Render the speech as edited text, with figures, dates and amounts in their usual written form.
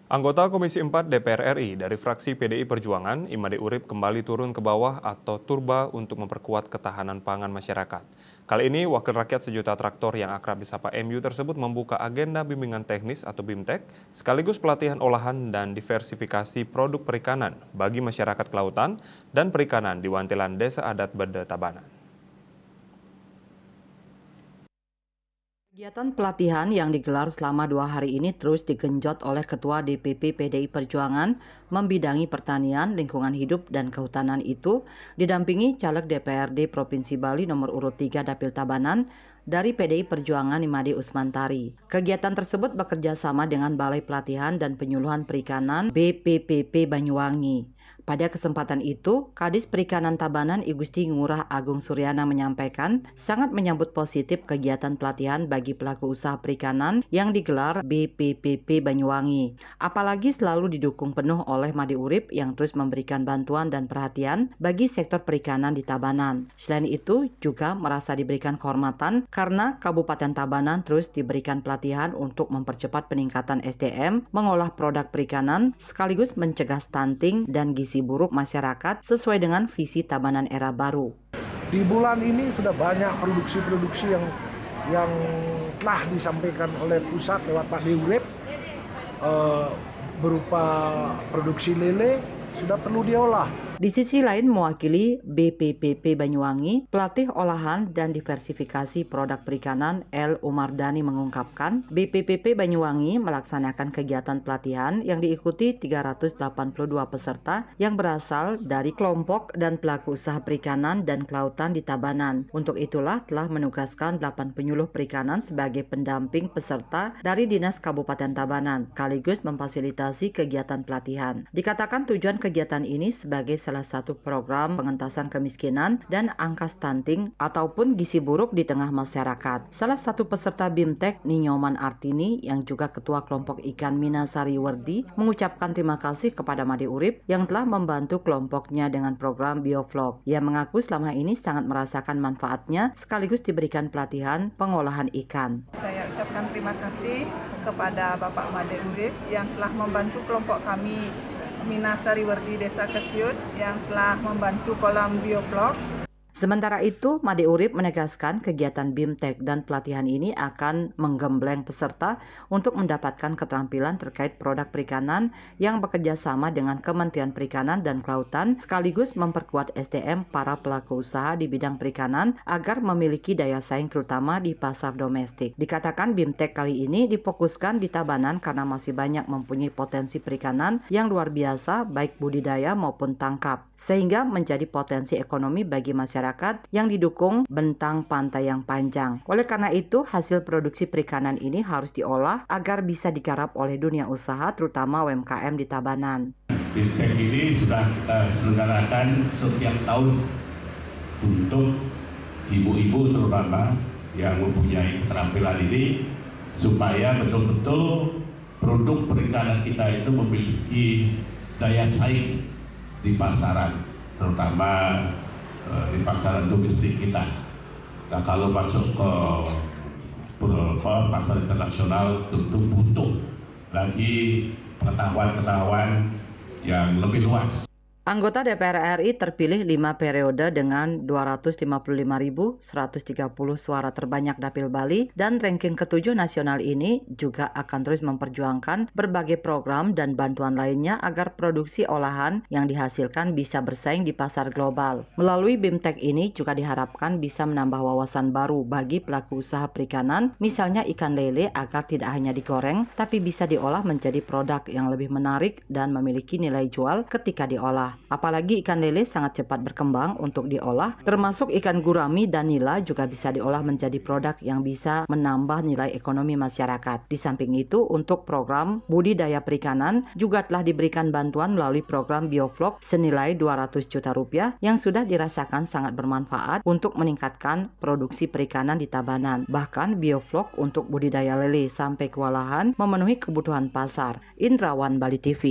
Anggota Komisi 4 DPR RI dari fraksi PDI Perjuangan, Imade Urip kembali turun ke bawah atau turba untuk memperkuat ketahanan pangan masyarakat. Kali ini, Wakil Rakyat Sejuta Traktor yang akrab disapa MU tersebut membuka agenda bimbingan teknis atau BIMTEK, sekaligus pelatihan olahan dan diversifikasi produk perikanan bagi masyarakat kelautan dan perikanan di Wantilan Desa Adat Bede Tabanan. Kegiatan pelatihan yang digelar selama 2 hari ini terus digenjot oleh Ketua DPP PDI Perjuangan membidangi pertanian, lingkungan hidup, dan kehutanan itu didampingi Caleg DPRD Provinsi Bali nomor urut 3 Dapil Tabanan dari PDI Perjuangan Imade Usmantari. Kegiatan tersebut bekerja sama dengan Balai Pelatihan dan Penyuluhan Perikanan BPPP Banyuwangi. Pada kesempatan itu, Kadis Perikanan Tabanan Igusti Ngurah Agung Suryana menyampaikan sangat menyambut positif kegiatan pelatihan bagi pelaku usaha perikanan yang digelar BPPP Banyuwangi. Apalagi selalu didukung penuh oleh Made Urip yang terus memberikan bantuan dan perhatian bagi sektor perikanan di Tabanan. Selain itu, juga merasa diberikan kehormatan karena Kabupaten Tabanan terus diberikan pelatihan untuk mempercepat peningkatan SDM, mengolah produk perikanan, sekaligus mencegah stunting dan gizi buruk masyarakat sesuai dengan visi Tabanan Era Baru. Di bulan ini sudah banyak produksi-produksi yang telah disampaikan oleh pusat lewat Pak Urip, berupa produksi lele sudah perlu diolah. Di sisi lain, mewakili BPPP Banyuwangi, pelatih olahan dan diversifikasi produk perikanan L. Umardani mengungkapkan, BPPP Banyuwangi melaksanakan kegiatan pelatihan yang diikuti 382 peserta yang berasal dari kelompok dan pelaku usaha perikanan dan kelautan di Tabanan. Untuk itulah telah menugaskan 8 penyuluh perikanan sebagai pendamping peserta dari Dinas Kabupaten Tabanan, sekaligus memfasilitasi kegiatan pelatihan. Dikatakan tujuan kegiatan ini sebagai salah satu program pengentasan kemiskinan dan angka stunting ataupun gizi buruk di tengah masyarakat. Salah satu peserta BIMTEK, Ninyoman Artini, yang juga Ketua Kelompok Ikan Minasari Werdi, mengucapkan terima kasih kepada Made Urip yang telah membantu kelompoknya dengan program Biovlog. Ia mengaku selama ini sangat merasakan manfaatnya sekaligus diberikan pelatihan pengolahan ikan. Saya ucapkan terima kasih kepada Bapak Made Urip yang telah membantu kelompok kami Minasari Werdi Desa Kesiut yang telah membantu kolam Biovlog. Sementara itu, Made Urip menegaskan kegiatan BIMTEK dan pelatihan ini akan menggembleng peserta untuk mendapatkan keterampilan terkait produk perikanan yang bekerja sama dengan Kementerian Perikanan dan Kelautan, sekaligus memperkuat SDM para pelaku usaha di bidang perikanan agar memiliki daya saing terutama di pasar domestik. Dikatakan BIMTEK kali ini difokuskan di Tabanan karena masih banyak mempunyai potensi perikanan yang luar biasa baik budidaya maupun tangkap, sehingga menjadi potensi ekonomi bagi masyarakat yang didukung bentang pantai yang panjang. Oleh karena itu, hasil produksi perikanan ini harus diolah agar bisa digarap oleh dunia usaha, terutama UMKM di Tabanan. BIMTEK ini sudah kita selenggarakan setiap tahun untuk ibu-ibu terutama yang mempunyai keterampilan ini supaya betul-betul produk perikanan kita itu memiliki daya saing di pasaran, terutama di pasaran domestik kita. Nah, kalau masuk ke pasar internasional tentu butuh lagi pengetahuan yang lebih luas. Anggota DPR RI terpilih 5 periode dengan 255.130 suara terbanyak Dapil Bali dan ranking ke-7 nasional ini juga akan terus memperjuangkan berbagai program dan bantuan lainnya agar produksi olahan yang dihasilkan bisa bersaing di pasar global. Melalui BIMTEK ini juga diharapkan bisa menambah wawasan baru bagi pelaku usaha perikanan, misalnya ikan lele agar tidak hanya digoreng, tapi bisa diolah menjadi produk yang lebih menarik dan memiliki nilai jual ketika diolah. Apalagi ikan lele sangat cepat berkembang untuk diolah, termasuk ikan gurami dan nila juga bisa diolah menjadi produk yang bisa menambah nilai ekonomi masyarakat. Di samping itu, untuk program budidaya perikanan juga telah diberikan bantuan melalui program Biovlog senilai 200 juta rupiah yang sudah dirasakan sangat bermanfaat untuk meningkatkan produksi perikanan di Tabanan. Bahkan Biovlog untuk budidaya lele sampai kewalahan memenuhi kebutuhan pasar. Indrawan, Bali TV.